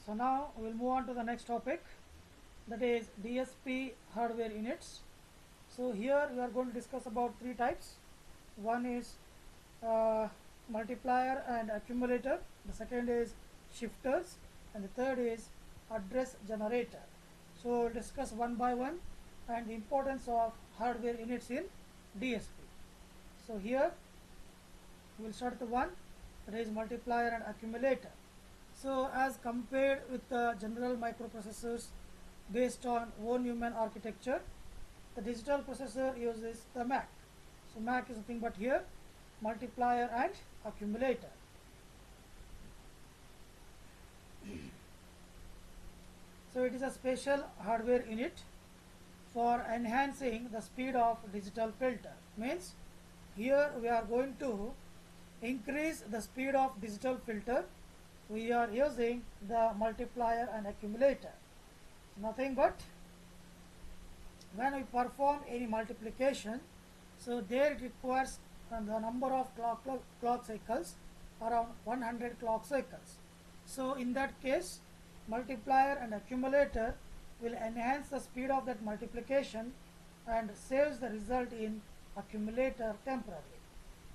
So now we will move on to the next topic, that is DSP hardware units. So here we are going to discuss about three types. One is multiplier and accumulator, the second is shifters, and the third is address generator. So we'll discuss one by one and the importance of hardware units in DSP. So here we will start with the one, that is multiplier and accumulator. So as compared with the general microprocessors based on von Neumann architecture, the digital processor uses the MAC. So MAC is nothing but here multiplier and accumulator. So it is a special hardware unit for enhancing the speed of digital filter. Means here we are going to increase the speed of digital filter. We are using the multiplier and accumulator. Nothing but when we perform any multiplication, so there it requires the number of clock cycles around 100 clock cycles. So in that case, multiplier and accumulator will enhance the speed of that multiplication and saves the result in accumulator temporarily.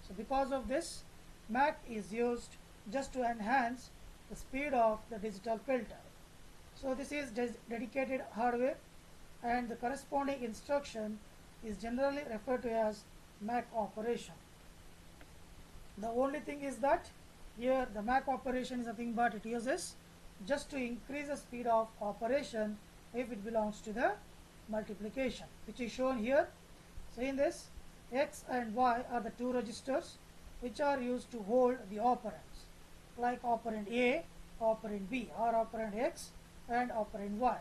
So because of this, MAC is used just to enhance the speed of the digital filter. So this is dedicated hardware, and the corresponding instruction is generally referred to as MAC operation. The only thing is that here the MAC operation is nothing but it uses just to increase the speed of operation if it belongs to the multiplication, which is shown here. So in this, X and Y are the two registers which are used to hold the operands, like operand A, operand B, or operand X and operand Y.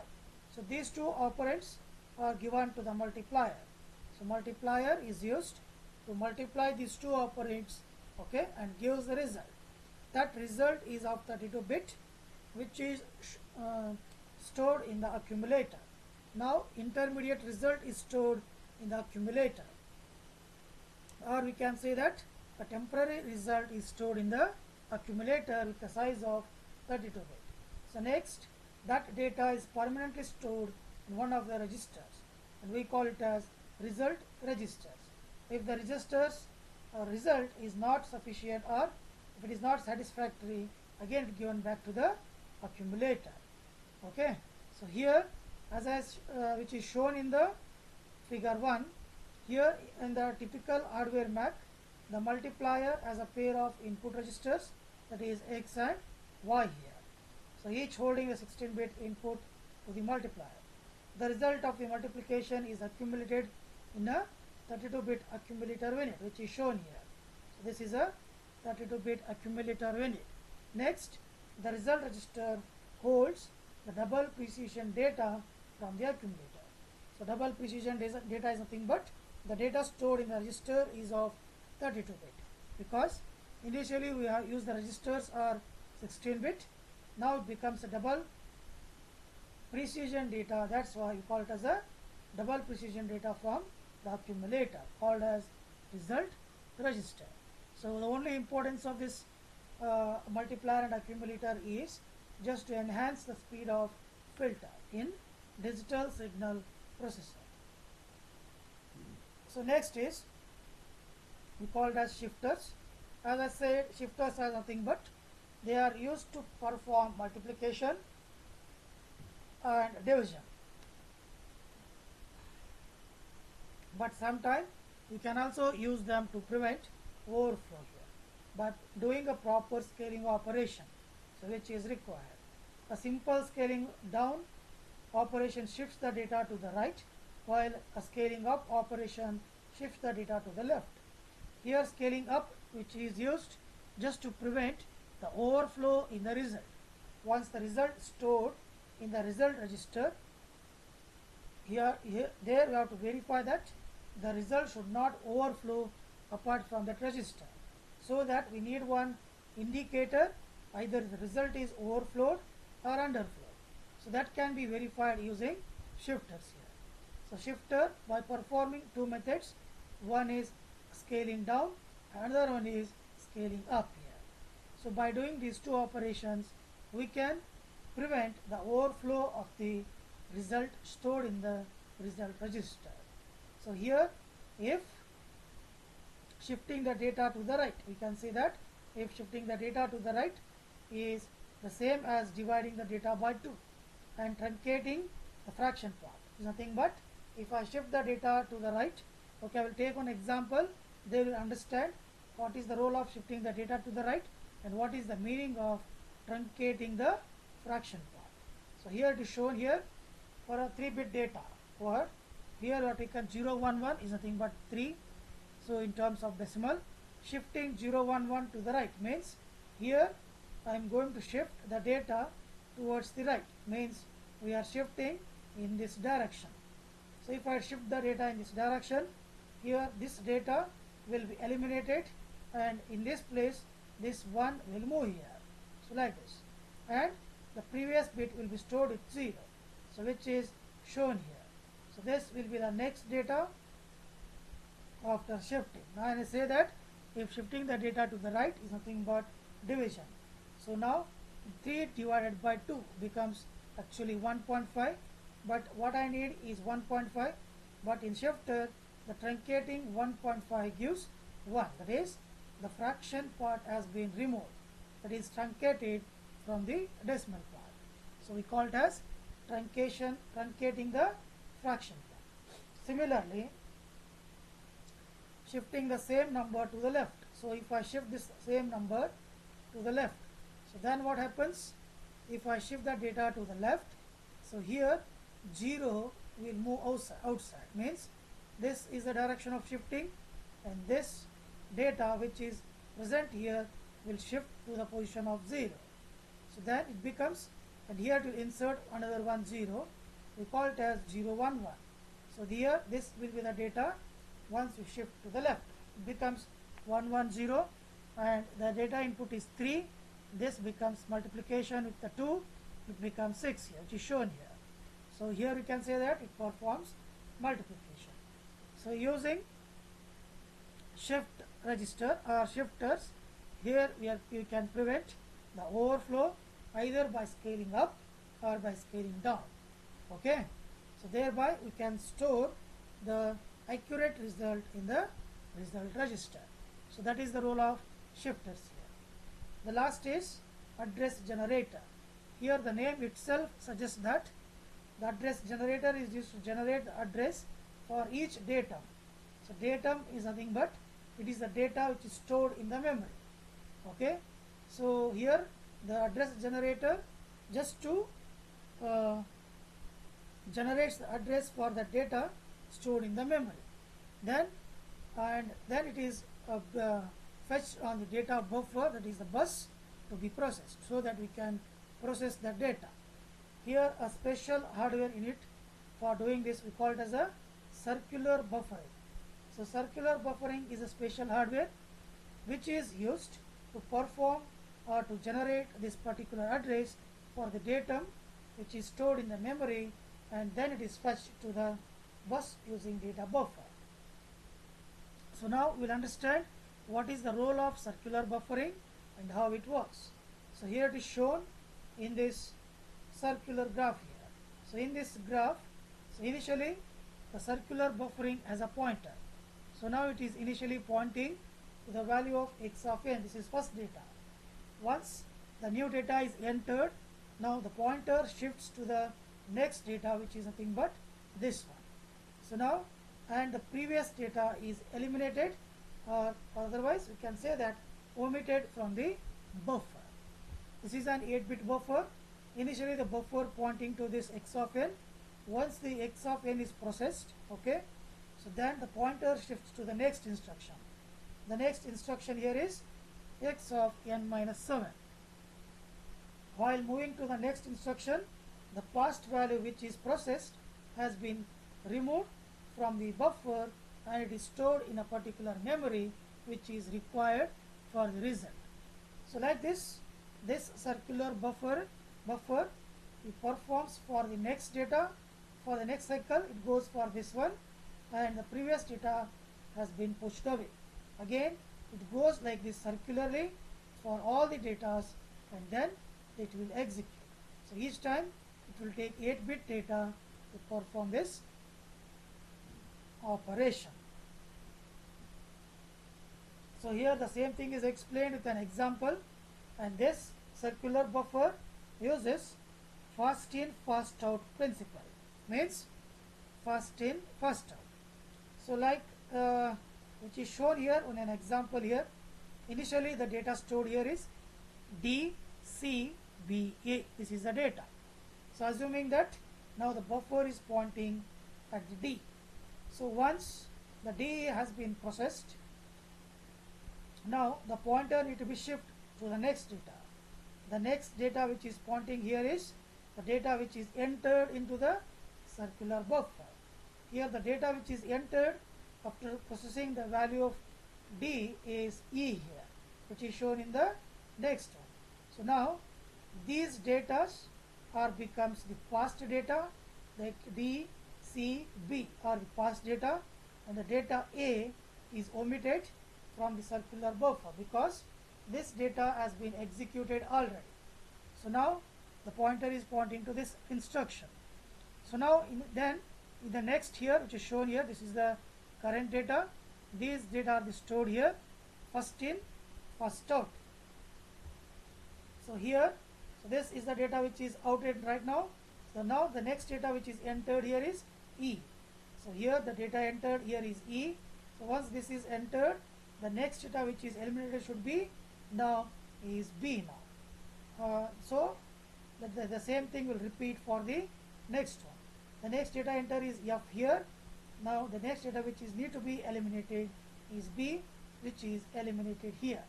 So these two operands are given to the multiplier. So multiplier is used to multiply these two operands, okay, and gives the result. That result is of 32-bit, which is stored in the accumulator. Now intermediate result is stored in the accumulator, or we can say that the temporary result is stored in the accumulator with a size of 32-bit. So next, that data is permanently stored in one of the registers, and we call it as result registers. If the registers result is not sufficient, or if it is not satisfactory, again it given back to the accumulator. Okay, so here which is shown in the figure 1, here in the typical hardware MAC, the multiplier has a pair of input registers, that is X and Y here. So each holding a 16-bit input to the multiplier. The result of the multiplication is accumulated in a 32-bit accumulator unit, which is shown here. So this is a 32-bit accumulator unit. Next, the result register holds the double precision data from the accumulator. So double precision data is nothing but the data stored in the register is of 32-bit, because initially we have used the registers are 16-bit. Now it becomes a double precision data. That's why we call it as a double precision data from the accumulator, called as result register. So the only importance of this multiplier and accumulator is just to enhance the speed of filter in digital signal processor. So next is we call it as shifters. As I said, shifters are nothing but they are used to perform multiplication and division, but sometimes we can also use them to prevent overflow here, but doing a proper scaling operation, so which is required. A simple scaling down operation shifts the data to the right, while a scaling up operation shifts the data to the left. Here scaling up, which is used just to prevent the overflow in the result. Once the result stored in the result register, there we have to verify that the result should not overflow apart from that register, so that we need one indicator, either the result is overflowed or underflow. So that can be verified using shifters here. So shifter, by performing two methods, one is scaling down, another one is scaling up here. So by doing these two operations, we can prevent the overflow of the result stored in the result register. So here, if shifting the data to the right, we can see that if shifting the data to the right is the same as dividing the data by 2 and truncating the fraction part. Is nothing but if I shift the data to the right, okay, I will take one example, they will understand what is the role of shifting the data to the right and what is the meaning of truncating the fraction part. So here it is shown here for a 3-bit data, for here we have taken 011 is nothing but 3. So in terms of decimal, shifting 011 to the right means here I am going to shift the data towards the right, means we are shifting in this direction. So if I shift the data in this direction, here this data will be eliminated and in this place this 1 will move here. So like this, and the previous bit will be stored with 0, so which is shown here. So this will be the next data after shifting. Now I say that if shifting the data to the right is nothing but division. So now 3 divided by 2 becomes actually 1.5, but what I need is 1.5, but in shifter the truncating 1.5 gives 1, that is the fraction part has been removed, that is truncated from the decimal part. So we call it as truncating the fraction part. Similarly, shifting the same number to the left. So if I shift this same number to the left, so then what happens? If I shift the data to the left, so here 0 will move outside, means this is the direction of shifting and this data which is present here will shift to the position of 0. So then it becomes, and here to insert another 0, we call it as 011. So here this will be the data once you shift to the left, it becomes 110 and the data input is 3. This becomes multiplication with the 2, it becomes 6 here, which is shown here. So here you can say that it performs multiplication. So using shift register or shifters, here you can prevent the overflow either by scaling up or by scaling down. Okay, so thereby we can store the accurate result in the result register. So that is the role of shifters here. The last is address generator. Here the name itself suggests that the address generator is used to generate the address for each datum. So datum is nothing but it is the data which is stored in the memory. Okay, so here the address generator just to generates the address for the data stored in the memory. Then it is fetched on the data buffer, that is the bus, to be processed so that we can process the data. Here a special hardware unit for doing this, we call it as a circular buffering. So circular buffering is a special hardware which is used to perform or to generate this particular address for the datum which is stored in the memory, and then it is fetched to the bus using data buffer. So now we will understand what is the role of circular buffering and how it works. So here it is shown in this circular graph here. So in this graph, so initially the circular buffering has a pointer. So now it is initially pointing to the value of x of n. This is first data. Once the new data is entered, now the pointer shifts to the next data, which is nothing but this one. So now, and the previous data is eliminated, or otherwise we can say that omitted from the buffer. This is an 8-bit buffer. Initially the buffer pointing to this x of n. Once the x of n is processed, okay, so then the pointer shifts to the next instruction. The next instruction here is x of n minus 7. While moving to the next instruction, the past value which is processed has been removed from the buffer and it is stored in a particular memory which is required for the result. So like this circular buffer it performs for the next data. For the next cycle it goes for this one, and the previous data has been pushed away. Again it goes like this circularly for all the data, and then it will execute. So each time it will take 8-bit data to perform this operation. So here the same thing is explained with an example, and this circular buffer uses first in first out principle, means first in first out. So like which is shown here on an example here. Initially the data stored here is D, C, B, A. This is the data. So assuming that now the buffer is pointing at the D. So once the D has been processed, now the pointer need to be shifted to the next data. The next data which is pointing here is the data which is entered into the circular buffer. Here the data which is entered after processing the value of D is E here, which is shown in the next one. So now these data are becomes the past data, like D, C, B are the past data, and the data A is omitted from the circular buffer because this data has been executed already. So now the pointer is pointing to this instruction. So now in the next here, which is shown here, this is the current data. These data are stored here, first in first out. So here, so this is the data which is outed right now. So now the next data which is entered here is E. So here the data entered here is E. So once this is entered, the next data which is eliminated should be now is B now. So the same thing will repeat for the next one. The next data enter is F here. Now the next data which is need to be eliminated is B, which is eliminated here.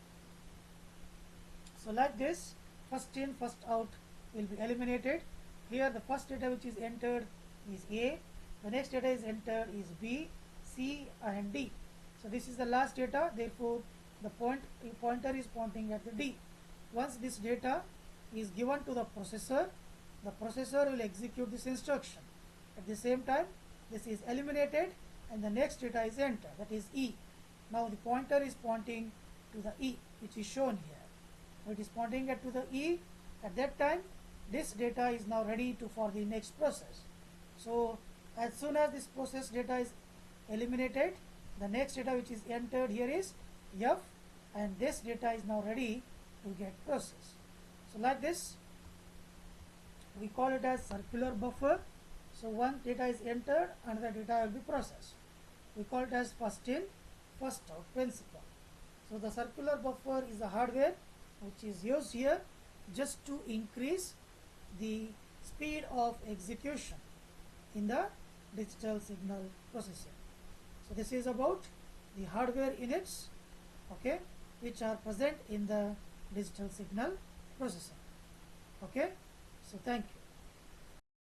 So like this, first in first out will be eliminated. Here the first data which is entered is A, the next data is entered is B, C and D. So this is the last data, therefore the pointer is pointing at the D. Once this data is given to the processor will execute this instruction. At the same time, this is eliminated and the next data is entered, that is E. Now the pointer is pointing to the E, which is shown here. It is pointing to the E. At that time, this data is now ready for the next process. So as soon as this process data is eliminated, the next data which is entered here is F, and this data is now ready to get processed. So like this, we call it as circular buffer. So one data is entered, another data will be processed. We call it as first in, first out principle. So the circular buffer is the hardware which is used here just to increase the speed of execution in the digital signal processing. So this is about the hardware units, okay, which are present in the digital signal processing. Okay, so thank you.